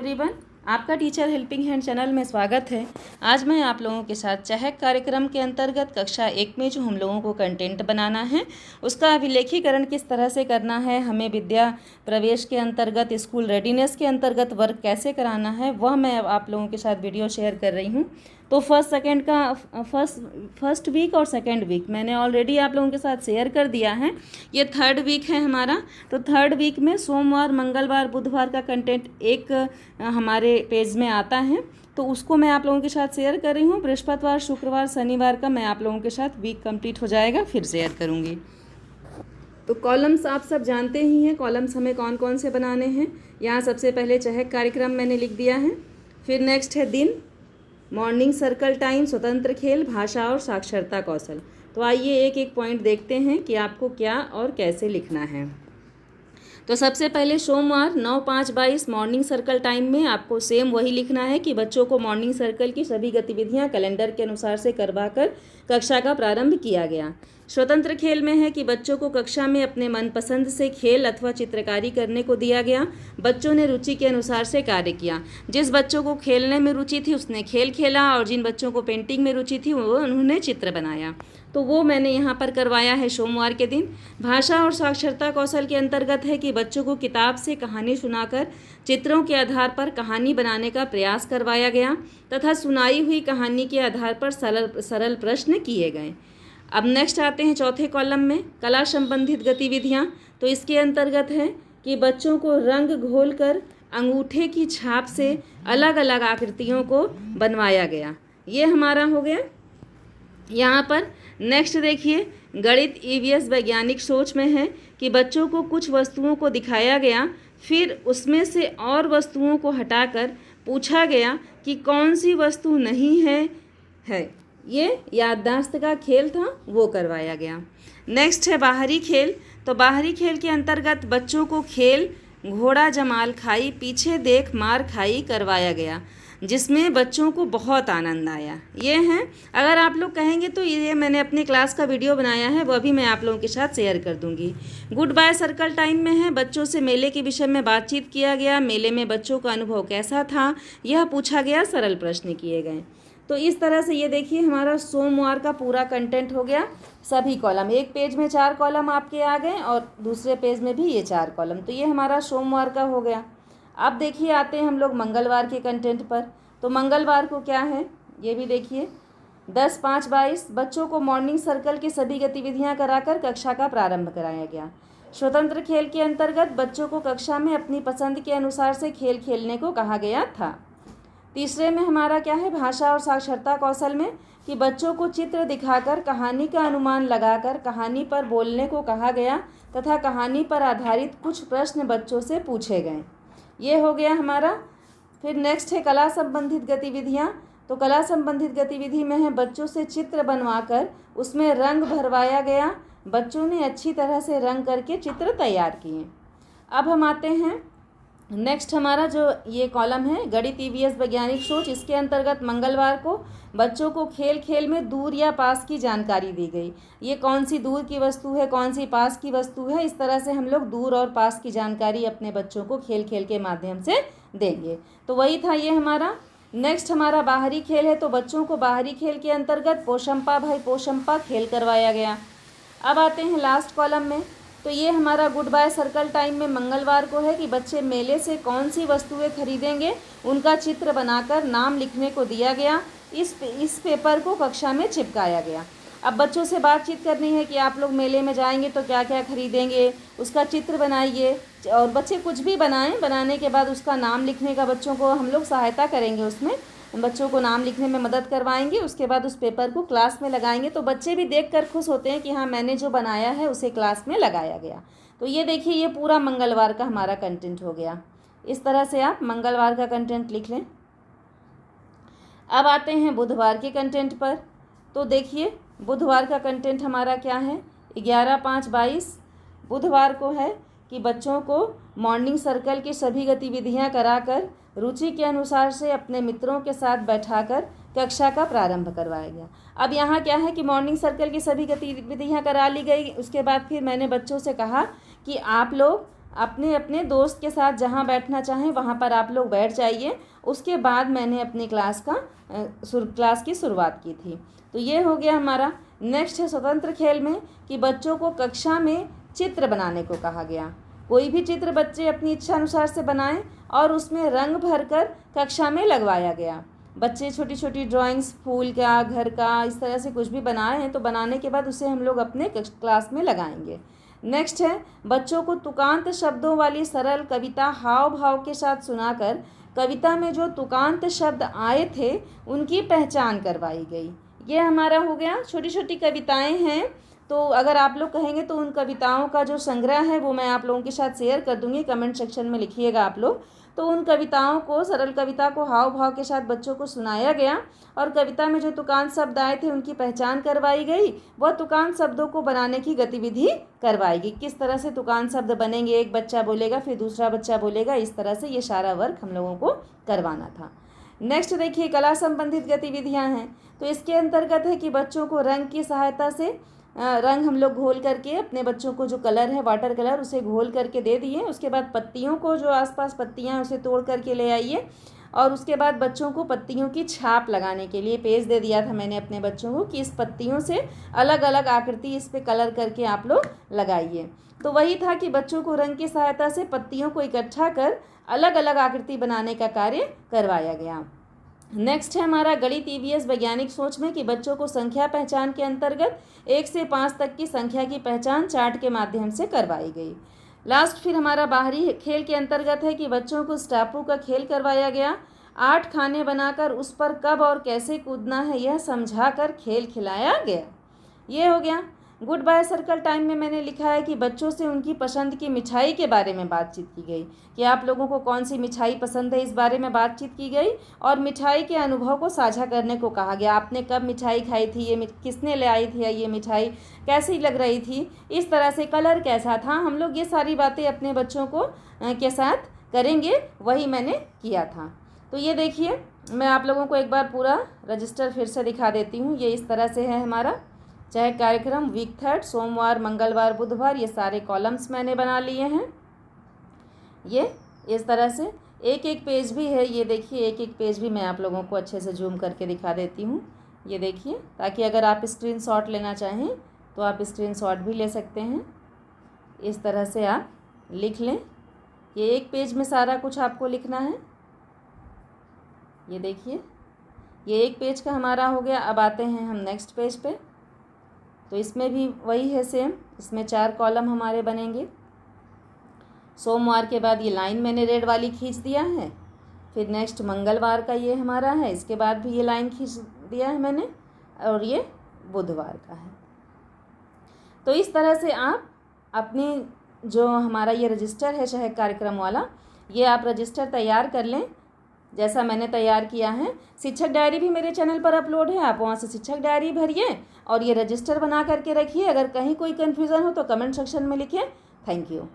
Everyone, आपका teacher helping hand channel में स्वागत है। आज मैं आप लोगों के साथ चहक कार्यक्रम के अंतर्गत कक्षा 1 में जो हम लोगों को कंटेंट बनाना है उसका अभिलेखीकरण किस तरह से करना है, हमें विद्या प्रवेश के अंतर्गत स्कूल रेडीनेस के अंतर्गत वर्क कैसे कराना है, वह मैं आप लोगों के साथ वीडियो शेयर कर रही हूँ। तो फर्स्ट वीक और सेकेंड वीक मैंने ऑलरेडी आप लोगों के साथ शेयर कर दिया है। ये थर्ड वीक है हमारा। तो थर्ड वीक में सोमवार, मंगलवार, बुधवार का कंटेंट एक हमारे पेज में आता है, तो उसको मैं आप लोगों के साथ शेयर कर रही हूँ। बृहस्पतिवार, शुक्रवार, शनिवार का मैं आप लोगों के साथ वीक कंप्लीट हो जाएगा फिर शेयर करूँगी। तो कॉलम्स आप सब जानते ही हैं, कॉलम्स हमें कौन कौन से बनाने हैं। यहाँ सबसे पहले चहक कार्यक्रम मैंने लिख दिया है। फिर नेक्स्ट है दिन, मॉर्निंग सर्कल टाइम, स्वतंत्र खेल, भाषा और साक्षरता कौशल। तो आइए एक एक पॉइंट देखते हैं कि आपको क्या और कैसे लिखना है। तो सबसे पहले सोमवार 9-5-22 मॉर्निंग सर्कल टाइम में आपको सेम वही लिखना है कि बच्चों को मॉर्निंग सर्कल की सभी गतिविधियां कैलेंडर के अनुसार से करवाकर कक्षा का प्रारंभ किया गया। स्वतंत्र खेल में है कि बच्चों को कक्षा में अपने मनपसंद से खेल अथवा चित्रकारी करने को दिया गया। बच्चों ने रुचि के अनुसार से कार्य किया। जिस बच्चों को खेलने में रुचि थी उसने खेल खेला और जिन बच्चों को पेंटिंग में रुचि थी वो उन्होंने चित्र बनाया। तो वो मैंने यहाँ पर करवाया है सोमवार के दिन। भाषा और साक्षरता कौशल के अंतर्गत है कि बच्चों को किताब से कहानी सुनाकर चित्रों के आधार पर कहानी बनाने का प्रयास करवाया गया तथा सुनाई हुई कहानी के आधार पर सरल प्रश्न किए गए। अब नेक्स्ट आते हैं चौथे कॉलम में, कला संबंधित गतिविधियाँ। तो इसके अंतर्गत है कि बच्चों को रंग घोलकर अंगूठे की छाप से अलग अलग आकृतियों को बनवाया गया। ये हमारा हो गया। यहाँ पर नेक्स्ट देखिए, गणित ईवीएस वैज्ञानिक सोच में है कि बच्चों को कुछ वस्तुओं को दिखाया गया, फिर उसमें से और वस्तुओं को हटाकर पूछा गया कि कौन सी वस्तु नहीं है। ये याददाश्त का खेल था, वो करवाया गया। नेक्स्ट है बाहरी खेल। तो बाहरी खेल के अंतर्गत बच्चों को खेल घोड़ा जमाल खाई पीछे देख मार खाई करवाया गया, जिसमें बच्चों को बहुत आनंद आया। ये हैं, अगर आप लोग कहेंगे तो ये मैंने अपनी क्लास का वीडियो बनाया है, वह भी मैं आप लोगों के साथ शेयर कर दूंगी। गुड बाय सर्कल टाइम में है, बच्चों से मेले के विषय में बातचीत किया गया। मेले में बच्चों का अनुभव कैसा था यह पूछा गया, सरल प्रश्न किए गए। तो इस तरह से ये देखिए हमारा सोमवार का पूरा कंटेंट हो गया। सभी कॉलम, एक पेज में 4 कॉलम आपके आ गए और दूसरे पेज में भी ये 4 कॉलम। तो ये हमारा सोमवार का हो गया। अब देखिए आते हैं हम लोग मंगलवार के कंटेंट पर। तो मंगलवार को क्या है ये भी देखिए। 10-5-22 बच्चों को मॉर्निंग सर्कल की सभी गतिविधियां कराकर कक्षा का प्रारंभ कराया गया। स्वतंत्र खेल के अंतर्गत बच्चों को कक्षा में अपनी पसंद के अनुसार से खेल खेलने को कहा गया था। तीसरे में हमारा क्या है, भाषा और साक्षरता कौशल में कि बच्चों को चित्र दिखाकर कहानी का अनुमान लगाकर कहानी पर बोलने को कहा गया तथा कहानी पर आधारित कुछ प्रश्न बच्चों से पूछे गए। ये हो गया हमारा। फिर नेक्स्ट है कला संबंधित गतिविधियाँ। तो कला संबंधित गतिविधि में है बच्चों से चित्र बनवाकर उसमें रंग भरवाया गया। बच्चों ने अच्छी तरह से रंग करके चित्र तैयार किए। अब हम आते हैं नेक्स्ट, हमारा जो ये कॉलम है गणित ईवीएस वैज्ञानिक सोच, इसके अंतर्गत मंगलवार को बच्चों को खेल खेल में दूर या पास की जानकारी दी गई। ये कौन सी दूर की वस्तु है, कौन सी पास की वस्तु है, इस तरह से हम लोग दूर और पास की जानकारी अपने बच्चों को खेल खेल के माध्यम से देंगे। तो वही था ये हमारा। नेक्स्ट हमारा बाहरी खेल है। तो बच्चों को बाहरी खेल के अंतर्गत पोशंपा भाई पोशंपा खेल करवाया गया। अब आते हैं लास्ट कॉलम में। तो ये हमारा गुड बाय सर्कल टाइम में मंगलवार को है कि बच्चे मेले से कौन सी वस्तुएं खरीदेंगे उनका चित्र बनाकर नाम लिखने को दिया गया। इस पेपर को कक्षा में चिपकाया गया। अब बच्चों से बातचीत करनी है कि आप लोग मेले में जाएंगे तो क्या क्या खरीदेंगे, उसका चित्र बनाइए और बच्चे कुछ भी बनाएं। बनाने के बाद उसका नाम लिखने का बच्चों को हम लोग सहायता करेंगे, उसमें बच्चों को नाम लिखने में मदद करवाएंगे। उसके बाद उस पेपर को क्लास में लगाएंगे तो बच्चे भी देखकर खुश होते हैं कि हाँ मैंने जो बनाया है उसे क्लास में लगाया गया। तो ये देखिए ये पूरा मंगलवार का हमारा कंटेंट हो गया। इस तरह से आप मंगलवार का कंटेंट लिख लें। अब आते हैं बुधवार के कंटेंट पर। तो देखिए बुधवार का कंटेंट हमारा क्या है, 11-5-22 बुधवार को है कि बच्चों को मॉर्निंग सर्कल की सभी गतिविधियां कराकर रुचि के अनुसार से अपने मित्रों के साथ बैठाकर कक्षा का प्रारंभ करवाया गया। अब यहाँ क्या है कि मॉर्निंग सर्कल की सभी गतिविधियां करा ली गई। उसके बाद फिर मैंने बच्चों से कहा कि आप लोग अपने अपने दोस्त के साथ जहाँ बैठना चाहें वहाँ पर आप लोग बैठ जाइए। उसके बाद मैंने अपनी क्लास की शुरुआत की थी। तो ये हो गया हमारा। नेक्स्ट है स्वतंत्र खेल में कि बच्चों को कक्षा में चित्र बनाने को कहा गया। कोई भी चित्र बच्चे अपनी इच्छा अनुसार से बनाएं और उसमें रंग भरकर कक्षा में लगवाया गया। बच्चे छोटी छोटी ड्राइंग्स फूल का, घर का, इस तरह से कुछ भी बनाए हैं तो बनाने के बाद उसे हम लोग अपने क्लास में लगाएंगे। नेक्स्ट है बच्चों को तुकांत शब्दों वाली सरल कविता हाव भाव के साथ सुनाकर कविता में जो तुकांत शब्द आए थे उनकी पहचान करवाई गई। ये हमारा हो गया। छोटी छोटी कविताएं हैं, तो अगर आप लोग कहेंगे तो उन कविताओं का जो संग्रह है वो मैं आप लोगों के साथ शेयर कर दूंगी, कमेंट सेक्शन में लिखिएगा आप लोग। तो उन कविताओं को, सरल कविता को हाव भाव के साथ बच्चों को सुनाया गया और कविता में जो तुकांत शब्द आए थे उनकी पहचान करवाई गई। वह तुकांत शब्दों को बनाने की गतिविधि करवाई गई। किस तरह से तुकांत शब्द बनेंगे, एक बच्चा बोलेगा फिर दूसरा बच्चा बोलेगा, इस तरह से ये सारा वर्क हम लोगों को करवाना था। नेक्स्ट देखिए कला संबंधित गतिविधियाँ हैं। तो इसके अंतर्गत है कि बच्चों को रंग की सहायता से रंग हम लोग घोल करके अपने बच्चों को जो कलर है वाटर कलर उसे घोल करके दे दिए। उसके बाद पत्तियों को, जो आसपास पत्तियां हैं उसे तोड़ करके ले आइए और उसके बाद बच्चों को पत्तियों की छाप लगाने के लिए पेज दे दिया था मैंने अपने बच्चों को कि इस पत्तियों से अलग अलग आकृति इस पे कलर करके आप लोग लगाइए। तो वही था कि बच्चों को रंग की सहायता से पत्तियों को इकट्ठा कर अलग अलग आकृति बनाने का कार्य करवाया गया। नेक्स्ट है हमारा गणित ईवीएस वैज्ञानिक सोच में कि बच्चों को संख्या पहचान के अंतर्गत 1 से 5 तक की संख्या की पहचान चार्ट के माध्यम से करवाई गई। लास्ट फिर हमारा बाहरी खेल के अंतर्गत है कि बच्चों को स्टापू का खेल करवाया गया। 8 खाने बनाकर उस पर कब और कैसे कूदना है यह समझाकर खेल खिलाया गया। ये हो गया। गुड बाय सर्कल टाइम में मैंने लिखा है कि बच्चों से उनकी पसंद की मिठाई के बारे में बातचीत की गई कि आप लोगों को कौन सी मिठाई पसंद है, इस बारे में बातचीत की गई और मिठाई के अनुभव को साझा करने को कहा गया। आपने कब मिठाई खाई थी, ये किसने ले आई थी, ये मिठाई कैसी लग रही थी, इस तरह से कलर कैसा था, हम लोग ये सारी बातें अपने बच्चों को के साथ करेंगे, वही मैंने किया था। तो ये देखिए मैं आप लोगों को एक बार पूरा रजिस्टर फिर से दिखा देती हूँ। ये इस तरह से है हमारा, चाहे कार्यक्रम वीक 3 सोमवार, मंगलवार, बुधवार, ये सारे कॉलम्स मैंने बना लिए हैं। ये इस तरह से एक एक पेज भी है। ये देखिए एक एक पेज भी मैं आप लोगों को अच्छे से जूम करके दिखा देती हूँ। ये देखिए, ताकि अगर आप स्क्रीनशॉट लेना चाहें तो आप स्क्रीनशॉट भी ले सकते हैं। इस तरह से आप लिख लें। ये एक पेज में सारा कुछ आपको लिखना है। ये देखिए ये एक पेज का हमारा हो गया। अब आते हैं हम नेक्स्ट पेज पे। तो इसमें भी वही है सेम, इसमें 4 कॉलम हमारे बनेंगे। सोमवार के बाद ये लाइन मैंने रेड वाली खींच दिया है। फिर नेक्स्ट मंगलवार का ये हमारा है, इसके बाद भी ये लाइन खींच दिया है मैंने, और ये बुधवार का है। तो इस तरह से आप अपनी जो हमारा ये रजिस्टर है शहर कार्यक्रम वाला, ये आप रजिस्टर तैयार कर लें जैसा मैंने तैयार किया है। शिक्षक डायरी भी मेरे चैनल पर अपलोड है, आप वहाँ से शिक्षक डायरी भरिए और ये रजिस्टर बना करके रखिए। अगर कहीं कोई कन्फ्यूज़न हो तो कमेंट सेक्शन में लिखें। Thank you.